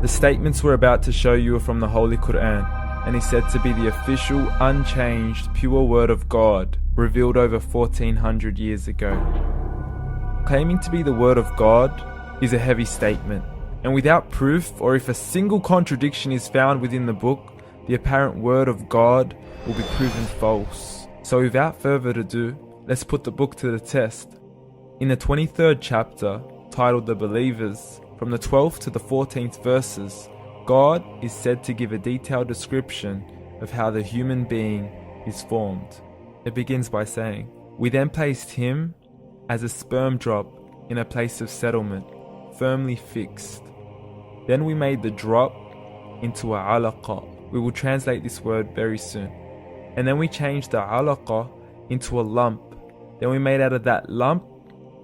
The statements we're about to show you are from the Holy Quran, and is said to be the official, unchanged, pure word of God, revealed over 1400 years ago. Claiming to be the word of God is a heavy statement, and without proof, or if a single contradiction is found within the book, the apparent word of God will be proven false. So without further ado, let's put the book to the test. In the 23rd chapter, titled The Believers, from the 12th to the 14th verses, God is said to give a detailed description of how the human being is formed. It begins by saying, "We then placed him as a sperm drop in a place of settlement, firmly fixed. Then we made the drop into a alaqah." We will translate this word very soon. "And then we changed the alaqah into a lump. Then we made out of that lump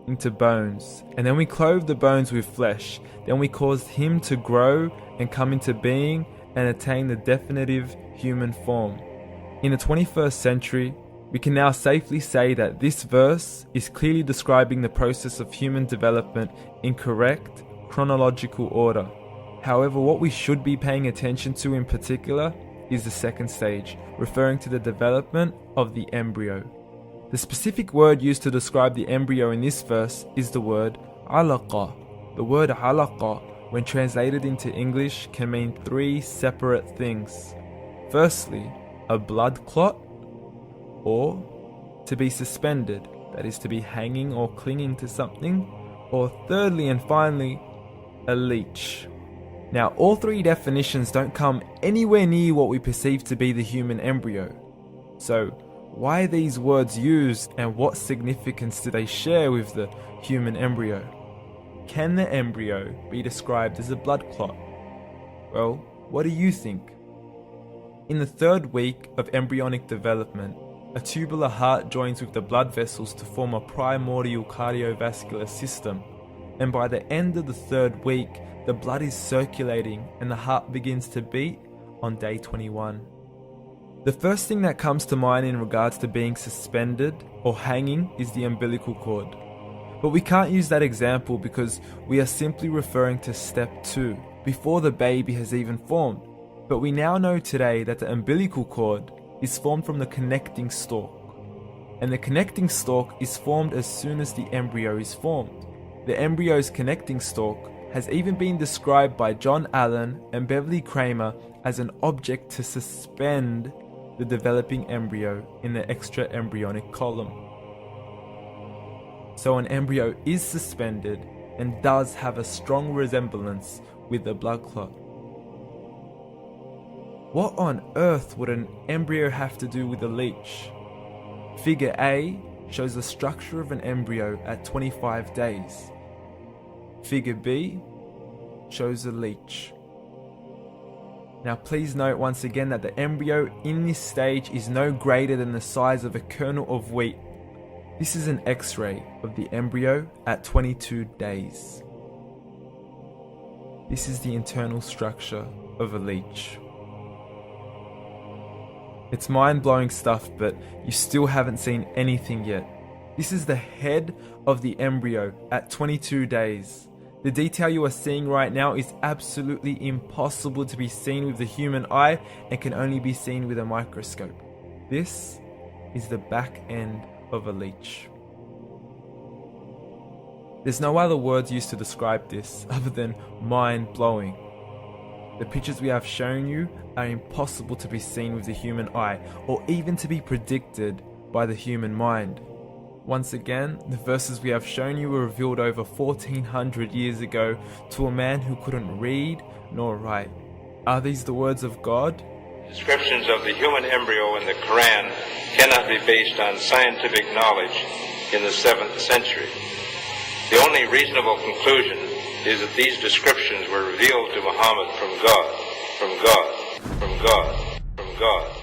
into bones. And then we clothed the bones with flesh. Then we caused him to grow and come into being and attain the definitive human form." In the 21st century, we can now safely say that this verse is clearly describing the process of human development in correct chronological order. However, what we should be paying attention to in particular is the second stage, referring to the development of the embryo. The specific word used to describe the embryo in this verse is the word alaqah. The word alaqah, when translated into English, can mean three separate things. Firstly, a blood clot, or to be suspended, that is to be hanging or clinging to something, or thirdly and finally, a leech. Now, all three definitions don't come anywhere near what we perceive to be the human embryo. So, why are these words used, and what significance do they share with the human embryo? Can the embryo be described as a blood clot? Well, what do you think? In the 3rd week of embryonic development, a tubular heart joins with the blood vessels to form a primordial cardiovascular system, and by the end of the 3rd week, the blood is circulating and the heart begins to beat on day 21. The first thing that comes to mind in regards to being suspended or hanging is the umbilical cord. But we can't use that example because we are simply referring to step 2, before the baby has even formed. But we now know today that the umbilical cord is formed from the connecting stalk. And the connecting stalk is formed as soon as the embryo is formed. The embryo's connecting stalk has even been described by John Allen and Beverly Kramer as an object to suspend the developing embryo in the extra-embryonic column. So an embryo is suspended and does have a strong resemblance with the blood clot. What on earth would an embryo have to do with a leech? Figure A shows the structure of an embryo at 25 days. Figure B shows a leech. Now please note once again that the embryo in this stage is no greater than the size of a kernel of wheat. This is an X-ray of the embryo at 22 days. This is the internal structure of a leech. It's mind-blowing stuff, but you still haven't seen anything yet. This is the head of the embryo at 22 days. The detail you are seeing right now is absolutely impossible to be seen with the human eye and can only be seen with a microscope. This is the back end of a leech. There's no other words used to describe this other than mind-blowing. The pictures we have shown you are impossible to be seen with the human eye or even to be predicted by the human mind. Once again, the verses we have shown you were revealed over 1400 years ago to a man who couldn't read nor write. Are these the words of God? Descriptions of the human embryo in the Quran cannot be based on scientific knowledge in the 7th century. The only reasonable conclusion is that these descriptions were revealed to Muhammad from God, from God, from God, from God.